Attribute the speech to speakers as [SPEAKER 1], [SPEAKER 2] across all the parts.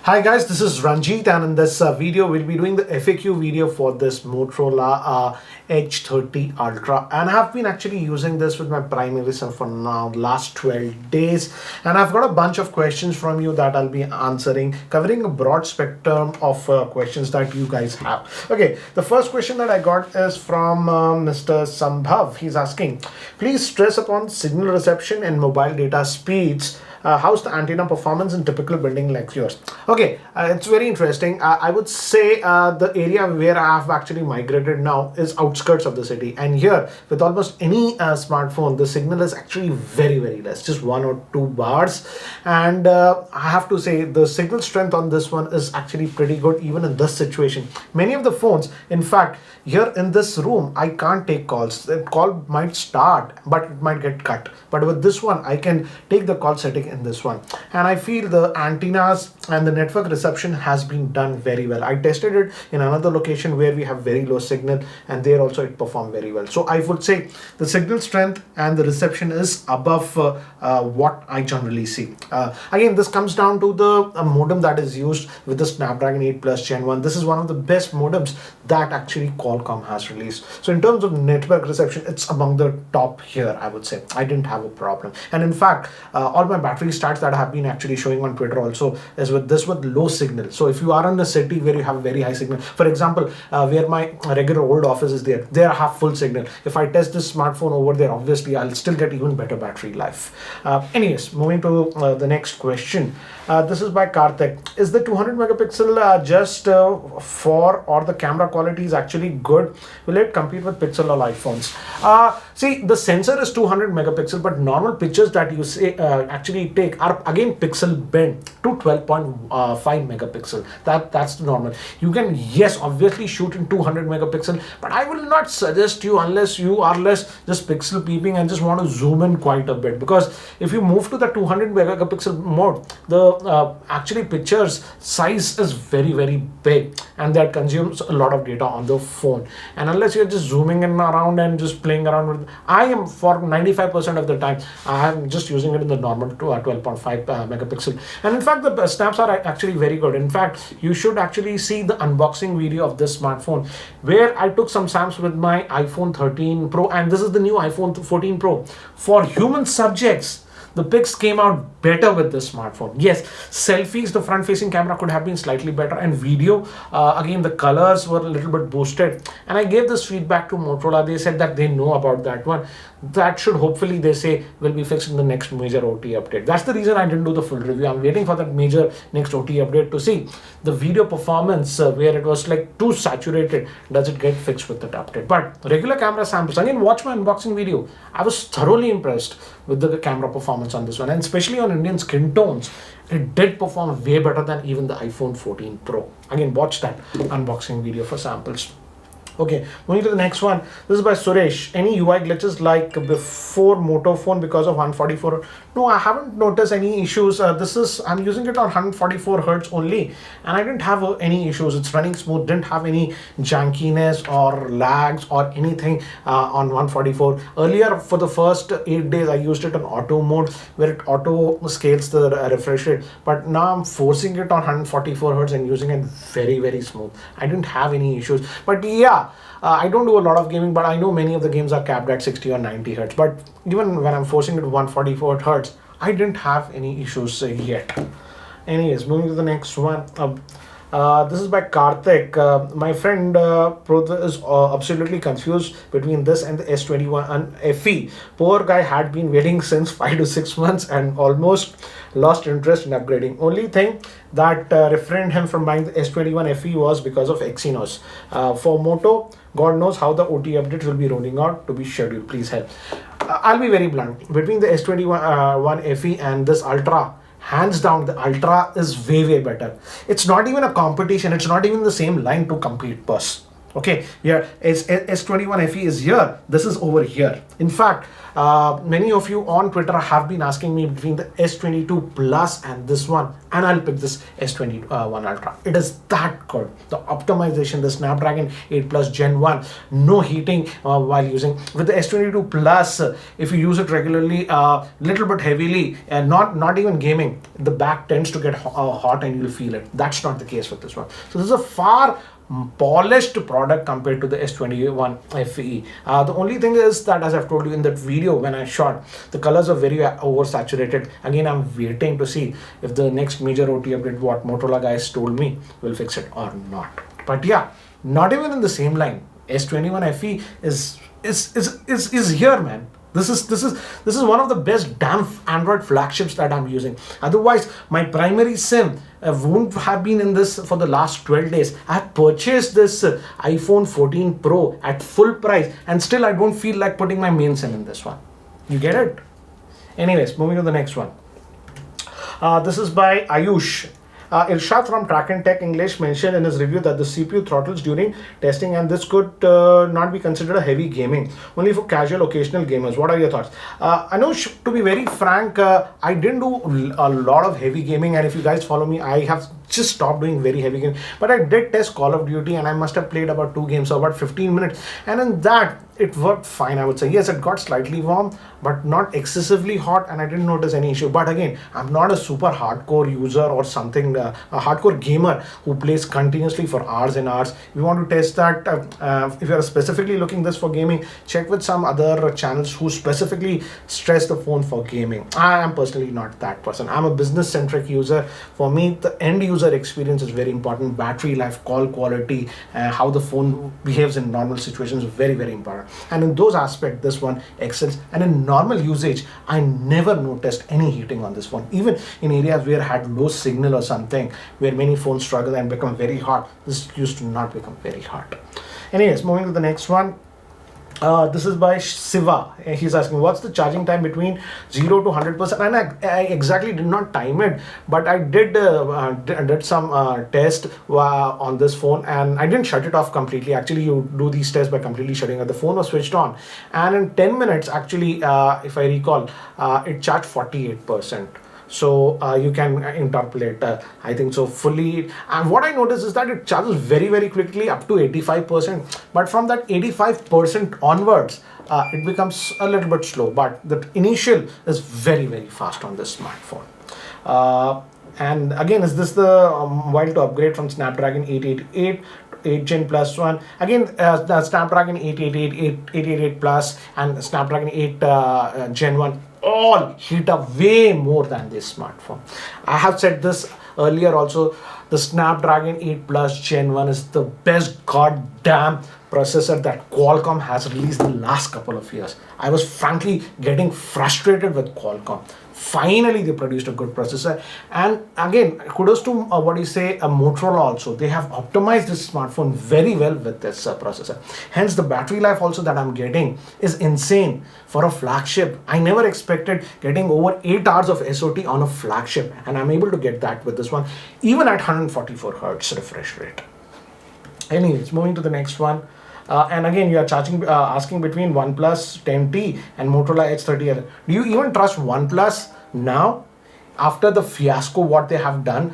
[SPEAKER 1] Hi guys, this is Ranjit, and in this video we'll be doing the FAQ video for this Motorola Edge 30 Ultra, and I have been actually using this with my primary son for now last 12 days, and I've got a bunch of questions from you that I'll be answering, covering a broad spectrum of questions that you guys have. Okay, the first question that I got is from Mr. Sambhav. He's asking, please stress upon signal reception and mobile data speeds. How's the antenna performance in typical building like yours? Okay, it's very interesting. I would say the area where I have actually migrated now is outskirts of the city, and here with almost any smartphone the signal is actually very less, just 1 or 2 bars, and I have to say the signal strength on this one is actually pretty good even in this situation. Many of the phones, in fact, here in this room I can't take calls. The call might start but it might get cut, but with this one I can take the call setting in this one, and I feel the antennas and the network reception has been done very well. I tested it in another location where we have very low signal, and there also it performed very well. So I would say the signal strength and the reception is above what I generally see. Again, this comes down to the modem that is used with the Snapdragon 8 Plus Gen 1. This is one of the best modems that actually Qualcomm has released. So in terms of network reception, it's among the top here, I would say. I didn't have a problem, and in fact all my battery stats that I have been actually showing on Twitter also is with this with low signal. So if you are in a city where you have very high signal, for example where my regular old office is, there I have full signal. If I test this smartphone over there, obviously I'll still get even better battery life. Anyways, moving to the next question. This is by Karthik. Is the 200 megapixel just for, or the camera quality is actually good? Will it compete with Pixel or iPhones? See, the sensor is 200 megapixel, but normal pictures that you say actually take are again pixel bent to 12.5 megapixel. That's the normal. You can, yes, obviously shoot in 200 megapixel, but I will not suggest you unless you are less just pixel peeping and just want to zoom in quite a bit, because if you move to the 200 megapixel mode, the actually pictures size is very big, and that consumes a lot of data on the phone. And unless you're just zooming in around and just playing around with, I am for 95% of the time I am just using it in the normal 12.5 megapixel, and in fact the snaps are actually very good. In fact, you should actually see the unboxing video of this smartphone where I took some snaps with my iPhone 13 Pro, and this is the new iPhone 14 Pro. For human subjects, the pics came out better with this smartphone. Yes, selfies, the front facing camera could have been slightly better, and video, again the colors were a little bit boosted, and I gave this feedback to Motorola. They said that they know about that one. That should hopefully, they say, will be fixed in the next major OT update. That's the reason I didn't do the full review. I'm waiting for that major next OT update to see the video performance where it was like too saturated. Does it get fixed with that update? But regular camera samples, again, watch my unboxing video. I was thoroughly impressed with the camera performance on this one, and especially on Indian skin tones, it did perform way better than even the iPhone 14 Pro. Again, watch that unboxing video for samples. Okay, moving to the next one. This is by Suresh. Any UI glitches like before Moto phone because of 144? No, I haven't noticed any issues. I'm using it on 144 hertz only, and I didn't have any issues. It's running smooth, didn't have any jankiness or lags or anything on 144. Earlier, for the first 8 days, I used it on auto mode where it auto scales the refresh rate, but now I'm forcing it on 144 hertz and using it very smooth. I didn't have any issues, but yeah, I don't do a lot of gaming, but I know many of the games are capped at 60 or 90 hertz. But even when I'm forcing it to 144 hertz, I didn't have any issues yet. Anyways, moving to the next one. This is by Karthik. My friend Prodha is absolutely confused between this and the S21 FE. Poor guy had been waiting since 5 to 6 months and almost lost interest in upgrading. Only thing that refrained him from buying the S21 FE was because of Exynos. For Moto, God knows how the OT updates will be rolling out to be scheduled. Please help. I'll be very blunt. Between the S21 FE and this Ultra, hands down, the Ultra is way better. It's not even a competition. It's not even the same line to compete, boss. Okay, yeah, S21 FE is here. This is over here. In fact, many of you on Twitter have been asking me between the S22 Plus and this one, and I'll pick this S21 Ultra. It is that good. The optimization, the Snapdragon 8 Plus Gen 1, no heating while using. With the S22 Plus, if you use it regularly, little bit heavily, and not even gaming, the back tends to get hot and you'll feel it. That's not the case with this one. So this is a far polished product compared to the S21 FE. The only thing is that, as I've told you in that video when I shot, the colors are very oversaturated. Again, I'm waiting to see if the next major OT update, what Motorola guys told me, will fix it or not. But yeah, not even in the same line. S21 FE is here, man. This is one of the best damn Android flagships that I'm using. Otherwise, my primary SIM won't have been in this for the last 12 days. I have purchased this iPhone 14 Pro at full price, and still I don't feel like putting my main SIM in this one. You get it? Anyways, moving to the next one. This is by Ayush. Irshad from Track and Tech English mentioned in his review that the CPU throttles during testing, and this could not be considered a heavy gaming, only for casual occasional gamers. What are your thoughts? Anush, to be very frank, I didn't do a lot of heavy gaming, and if you guys follow me, I have just stopped doing very heavy gaming. But I did test Call of Duty, and I must have played about 2 games, so about 15 minutes, and in that it worked fine, I would say. Yes, it got slightly warm, but not excessively hot, and I didn't notice any issue. But again, I'm not a super hardcore user or something, a hardcore gamer who plays continuously for hours and hours. If you want to test that, if you're specifically looking this for gaming, check with some other channels who specifically stress the phone for gaming. I am personally not that person. I'm a business-centric user. For me, the end user experience is very important. Battery life, call quality, how the phone behaves in normal situations is very, very important. And in those aspects, this one excels. And in normal usage, I never noticed any heating on this phone. Even in areas where I had low signal or something, where many phones struggle and become very hot, this used to not become very hot. Anyways, moving to the next one. This is by Siva. He's asking, what's the charging time between 0 to 100%? And I exactly did not time it, but I did some test on this phone, and I didn't shut it off completely. Actually, you do these tests by completely shutting it. The phone was switched on, and in 10 minutes, actually, if I recall, it charged 48%. So you can interpolate, I think so, fully. And what I noticed is that it charges very, very quickly up to 85%. But from that 85% onwards, it becomes a little bit slow. But the initial is very, very fast on this smartphone. And again, is this the while to upgrade from Snapdragon 888 8 Gen plus 1? Again, the Snapdragon 888, 888 plus and Snapdragon 8 Gen 1 all heat up way more than this smartphone. I have said this earlier also, the Snapdragon 8 Plus Gen 1 is the best goddamn processor that Qualcomm has released in the last couple of years. I was frankly getting frustrated with Qualcomm. Finally, they produced a good processor. And again, kudos to a Motorola also. They have optimized this smartphone very well with this processor. Hence, the battery life also that I'm getting is insane for a flagship. I never expected getting over 8 hours of SOT on a flagship, and I'm able to get that with this one, even at 144 Hz refresh rate. Anyways, moving to the next one. And again, you are asking between OnePlus 10T and Motorola Edge 30L. Do you even trust OnePlus now? After the fiasco what they have done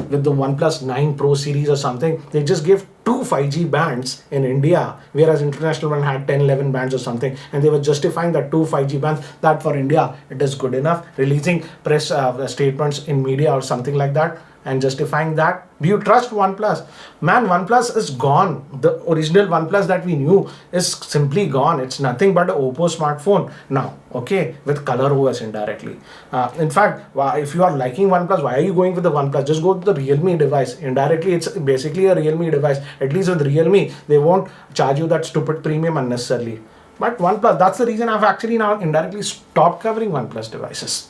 [SPEAKER 1] with the OnePlus 9 Pro series or something, they just gave 2 5G bands in India, whereas international one had 10, 11 bands or something, and they were justifying that 2 5G bands, that for India it is good enough, releasing press statements in media or something like that, and justifying that. Do you trust OnePlus? Man, OnePlus is gone. The original OnePlus that we knew is simply gone. It's nothing but an Oppo smartphone now, okay, with Color OS indirectly. In fact, if you are liking OnePlus, why are you going with the OnePlus? Just go to the Realme device. Indirectly, it's basically a Realme device. At least with Realme, they won't charge you that stupid premium unnecessarily. But OnePlus, that's the reason I've actually now indirectly stopped covering OnePlus devices.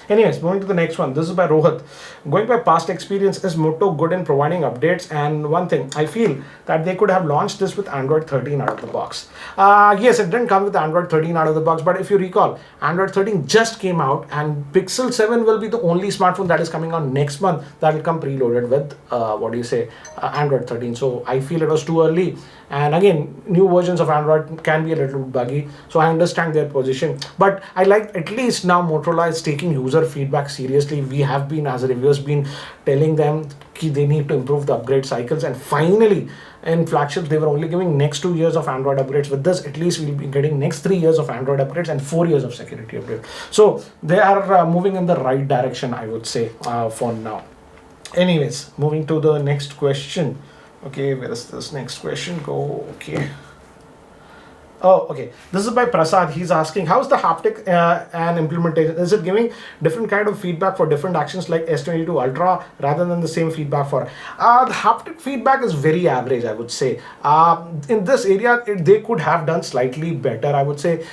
[SPEAKER 1] Anyways, moving to the next one. This is by Rohit. Going by past experience, is Moto good in providing updates? And one thing, I feel that they could have launched this with Android 13 out of the box. Yes, it didn't come with Android 13 out of the box, but if you recall, Android 13 just came out, and Pixel 7 will be the only smartphone that is coming on next month that will come preloaded with Android 13. So I feel it was too early. And again, new versions of Android can be a little buggy, so I understand their position. But I like at least now Motorola is taking user feedback seriously. We have been, as reviewers, been telling them they need to improve the upgrade cycles, and finally in flagships they were only giving next 2 years of Android upgrades. With this, at least we'll be getting next 3 years of Android upgrades and 4 years of security upgrades. So they are moving in the right direction, I would say, for now. Anyways, moving to the next question. Okay, where does this next question go? Okay. Oh, okay. This is by Prasad. He's asking, how's the haptic and implementation? Is it giving different kind of feedback for different actions like S22 Ultra rather than the same feedback for? The haptic feedback is very average, I would say. In this area, they could have done slightly better, I would say.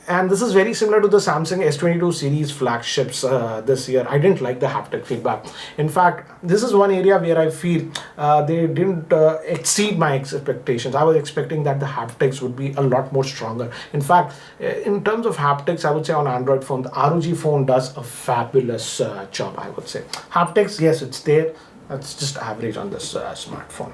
[SPEAKER 1] And this is very similar to the Samsung S22 series flagships this year. I didn't like the haptic feedback. In fact, this is one area where I feel they didn't exceed my expectations. I was expecting that the haptics would be a lot more stronger. In fact, in terms of haptics, I would say on Android phone, the ROG phone does a fabulous job, I would say. Haptics, yes, it's there. It's just average on this smartphone.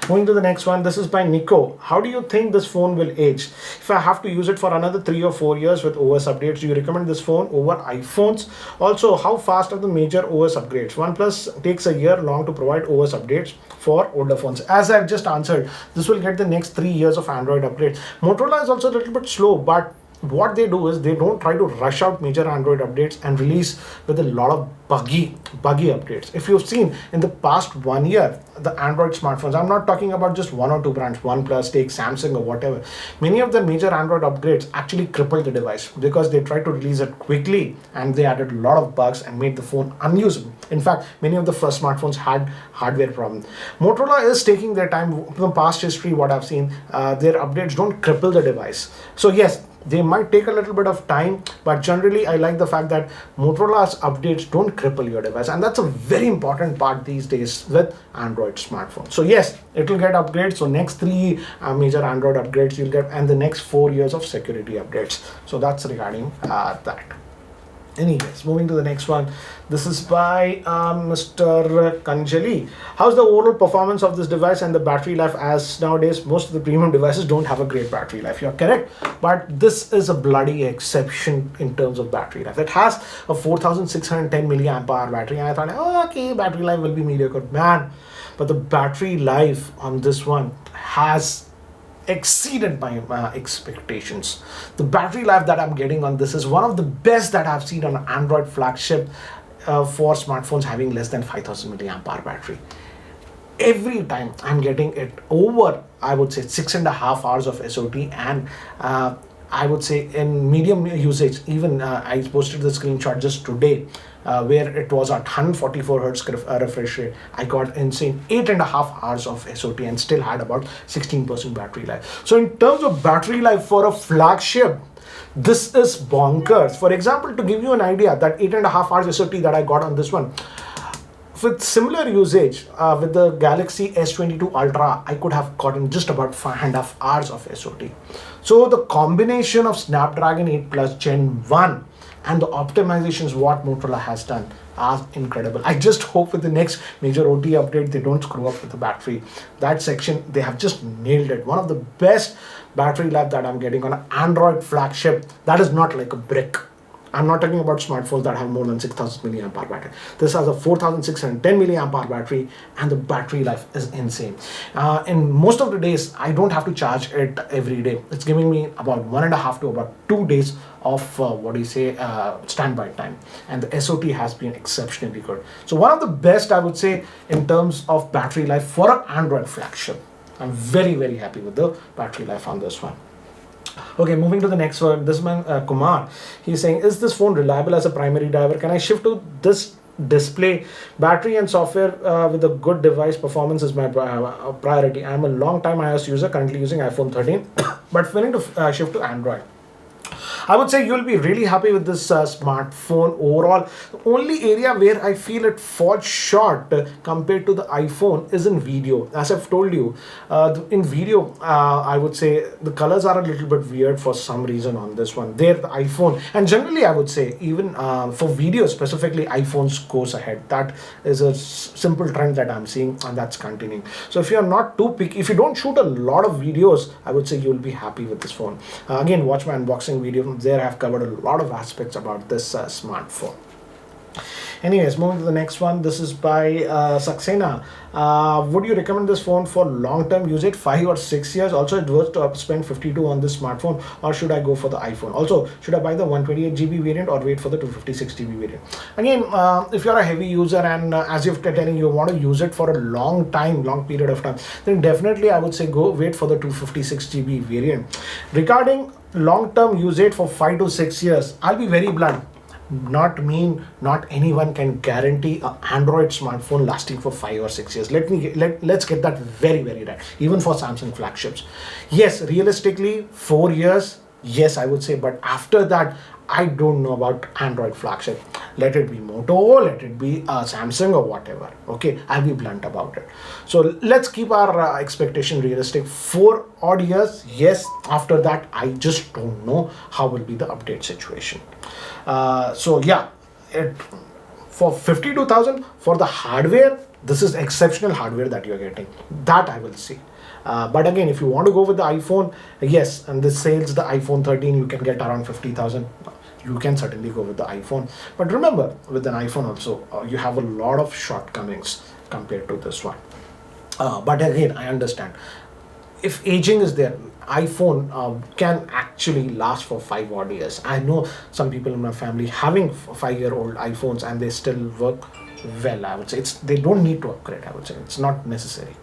[SPEAKER 1] Moving to the next one, this is by Nico. How do you think this phone will age? If I have to use it for another 3 or 4 years with OS updates, do you recommend this phone over iPhones? Also, how fast are the major OS upgrades? OnePlus takes a year long to provide OS updates for older phones. As I've just answered, this will get the next 3 years of Android upgrades. Motorola is also a little bit slow, but what they do is they don't try to rush out major Android updates and release with a lot of buggy updates. If you've seen in the past 1 year, the Android smartphones, I'm not talking about just 1 or 2 brands, OnePlus, take Samsung or whatever, many of the major Android upgrades actually crippled the device because they tried to release it quickly and they added a lot of bugs and made the phone unusable. In fact, many of the first smartphones had hardware problems. Motorola is taking their time. From past history, what I've seen, their updates don't cripple the device. So yes, they might take a little bit of time, but generally I like the fact that Motorola's updates don't cripple your device, and that's a very important part these days with Android smartphones. So yes, it will get upgrades. So next 3 major Android upgrades you'll get, and the next 4 years of security updates. So that's regarding that. Anyways, moving to the next one. This is by Mr. Kanjali. How's the overall performance of this device and the battery life? As nowadays, most of the premium devices don't have a great battery life. You're correct. But this is a bloody exception in terms of battery life. It has a 4610 milliamp hour battery. And I thought, oh, okay, battery life will be mediocre. Man, but the battery life on this one has exceeded my expectations. The battery life that I'm getting on this is one of the best that I've seen on an Android flagship for smartphones having less than 5000 milliamp hour battery. Every time I'm getting it over, I would say 6.5 hours of SOT, and I would say in medium usage, even I posted the screenshot just today where it was at 144 hertz refresh rate. I got insane 8.5 hours of SOT and still had about 16% battery life. So in terms of battery life for a flagship, this is bonkers. For example, to give you an idea, that 8.5 hours SOT that I got on this one, with similar usage with the Galaxy S22 Ultra, I could have gotten just about 5.5 hours of SOT. So the combination of Snapdragon 8 Plus Gen 1 and the optimizations what Motorola has done are incredible. I just hope with the next major OT update they don't screw up with the battery. That section, they have just nailed it. One of the best battery life that I'm getting on an Android flagship that is not like a brick. I'm not talking about smartphones that have more than 6000 milliamp hour battery. This has a 4610 milliamp hour battery, and the battery life is insane. In most of the days, I don't have to charge it every day. It's giving me about 1.5 to about 2 days of standby time, and the SOT has been exceptionally good. So one of the best, I would say, in terms of battery life for an Android flagship. I'm very, very happy with the battery life on this one. Okay, moving to the next one. This man, Kumar, he's saying, is this phone reliable as a primary driver? Can I shift to this display? Battery and software with a good device performance is my priority. I'm a long time iOS user, currently using iPhone 13, but willing to shift to Android. I would say you'll be really happy with this smartphone overall. The only area where I feel it falls short compared to the iPhone is in video. As I've told you, in video, I would say the colors are a little bit weird for some reason on this one. There, the iPhone, and generally, I would say even for video specifically, iPhones goes ahead. That is a simple trend that I'm seeing, and that's continuing. So if you're not too picky, if you don't shoot a lot of videos, I would say you'll be happy with this phone. Again, watch my unboxing video. From there, I've covered a lot of aspects about this smartphone. Anyways, moving to the next one. This is by Saxena. Would you recommend this phone for long-term usage, 5 or 6 years? Also, it's worth to spend 52 on this smartphone, or should I go for the iPhone? Also, should I buy the 128GB variant or wait for the 256GB variant? Again, if you're a heavy user and as you've telling you want to use it for a long time, long period of time, then definitely I would say go wait for the 256GB variant. Regarding long-term usage for 5 to 6 years, I'll be very blunt. Not anyone can guarantee an Android smartphone lasting for 5 or 6 years. Let's get that very, very right. Even for Samsung flagships, yes, realistically 4 years, yes, I would say, but after that, I don't know about Android flagship. Let it be Moto, let it be Samsung or whatever. Okay, I'll be blunt about it. So let's keep our expectation realistic. 4 odd years, yes. After that, I just don't know how will be the update situation. So yeah, for 52,000 for the hardware, this is exceptional hardware that you're getting. That I will see. But again, if you want to go with the iPhone, yes, and this sales the iPhone 13, you can get around 50,000. You can certainly go with the iPhone. But remember, with an iPhone also, you have a lot of shortcomings compared to this one. But again, I understand. If aging is there, iPhone can actually last for 5 odd years. I know some people in my family having 5-year-old iPhones and they still work well. I would say they don't need to upgrade. I would say it's not necessary.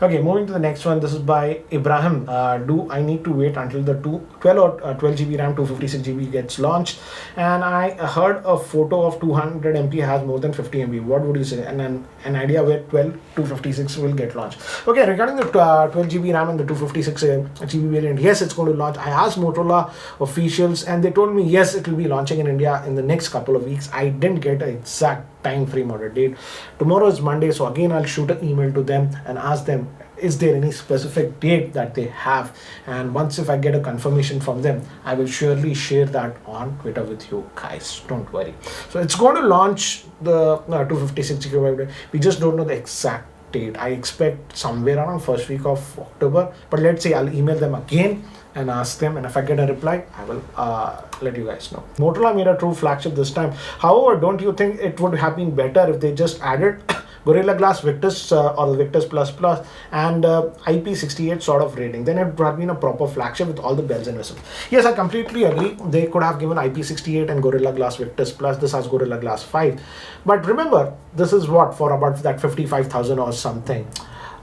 [SPEAKER 1] Okay, moving to the next one. This is by Ibrahim. Do I need to wait until the 12 or 12GB RAM 256GB gets launched? And I heard a photo of 200MP has more than 50MB. What would you say? And an idea where 12 256 will get launched. Okay, regarding the 12GB RAM and the 256GB variant, yes, it's going to launch. I asked Motorola officials and they told me yes, it will be launching in India in the next couple of weeks. I didn't get an exact time frame or a date. Tomorrow is Monday, so again I'll shoot an email to them and ask them, is there any specific date that they have? And once if I get a confirmation from them, I will surely share that on Twitter with you guys. Don't worry. So it's going to launch the 256GB. We just don't know the exact date. I expect somewhere around first week of October. But let's say I'll email them again and ask them, and if I get a reply, I will let you guys know. Motorola made a true flagship this time. However, don't you think it would have been better if they just added Gorilla Glass Victus or the Victus Plus Plus and IP68 sort of rating? Then it would have been a proper flagship with all the bells and whistles. Yes, I completely agree. They could have given IP68 and Gorilla Glass Victus Plus. This has Gorilla Glass 5. But remember, this is what, for about that 55,000 or something.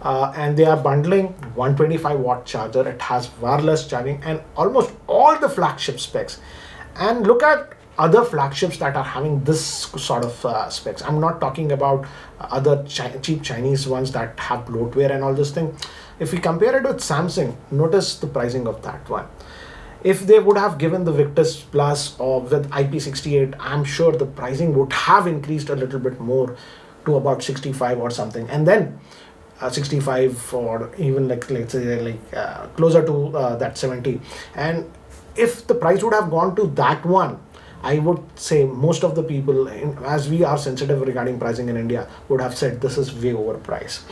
[SPEAKER 1] And they are bundling 125 watt charger. It has wireless charging and almost all the flagship specs. And look at other flagships that are having this sort of specs. I'm not talking about other cheap Chinese ones that have bloatware and all this thing. If we compare it with Samsung, notice the pricing of that one. If they would have given the Victus Plus or with IP68, I'm sure the pricing would have increased a little bit more to about 65 or something. And then 65 or even like let's say closer to that 70. And if the price would have gone to that one, I would say most of the people, as we are sensitive regarding pricing in India, would have said this is way overpriced.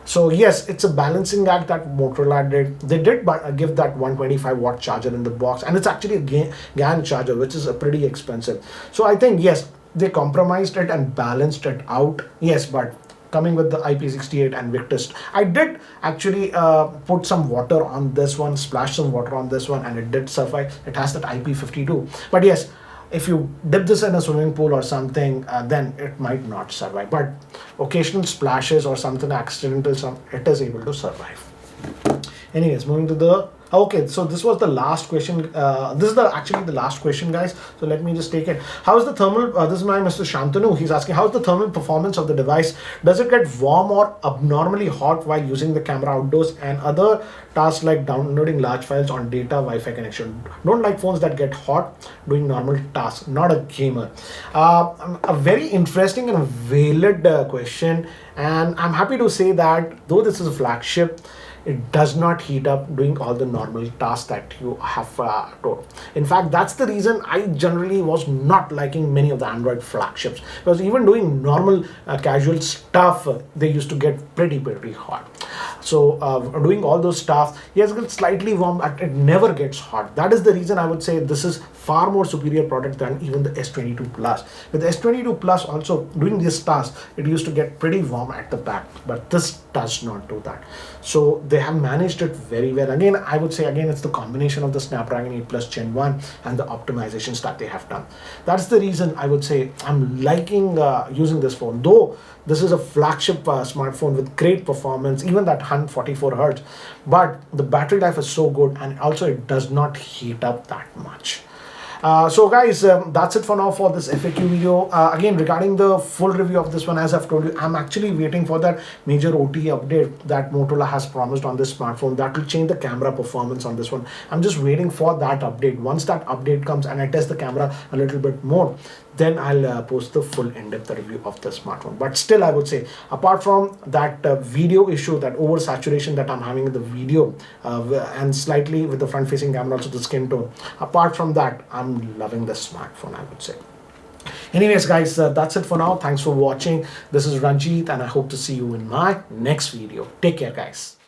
[SPEAKER 1] So yes, it's a balancing act that Motorola did. They did give that 125 watt charger in the box, and it's actually a GAN charger, which is pretty expensive. So I think yes, they compromised it and balanced it out. Yes, but coming with the IP68 and Victus, I did actually put some water on this one, splash some water on this one, and it did survive. It has that IP52. But yes, if you dip this in a swimming pool or something, then it might not survive. But occasional splashes or something accidental, it is able to survive. Anyways, moving to the Okay, so this was the last question. This is actually the last question, guys. So let me just take it. How's the thermal? This is my Mr. Shantanu. He's asking, how's the thermal performance of the device? Does it get warm or abnormally hot while using the camera outdoors and other tasks like downloading large files on data Wi-Fi connection? Don't like phones that get hot doing normal tasks. Not a gamer. A very interesting and valid question, and I'm happy to say that though this is a flagship, it does not heat up doing all the normal tasks that you have told. In fact, that's the reason I generally was not liking many of the Android flagships, because even doing normal casual stuff, they used to get pretty hot. So doing all those stuff, yes, it gets slightly warm, but it never gets hot. That is the reason I would say this is far more superior product than even the S22 Plus. With the S22 Plus also doing this task, it used to get pretty warm at the back, but this does not do that. So they have managed it very well. Again, I would say again, it's the combination of the Snapdragon 8 Plus Gen 1 and the optimizations that they have done. That's the reason I would say I'm liking using this phone. Though this is a flagship smartphone with great performance, even that 144 hertz, but the battery life is so good, and also it does not heat up that much. So guys, that's it for now for this FAQ video. Again, regarding the full review of this one, as I've told you, I'm actually waiting for that major OTA update that Motorola has promised on this smartphone that will change the camera performance on this one. I'm just waiting for that update. Once that update comes and I test the camera a little bit more, then I'll post the full in-depth review of the smartphone. But still, I would say, apart from that video issue, that oversaturation that I'm having in the video, and slightly with the front-facing camera, also the skin tone, apart from that, I'm loving the smartphone, I would say. Anyways, guys, that's it for now. Thanks for watching. This is Ranjit, and I hope to see you in my next video. Take care, guys.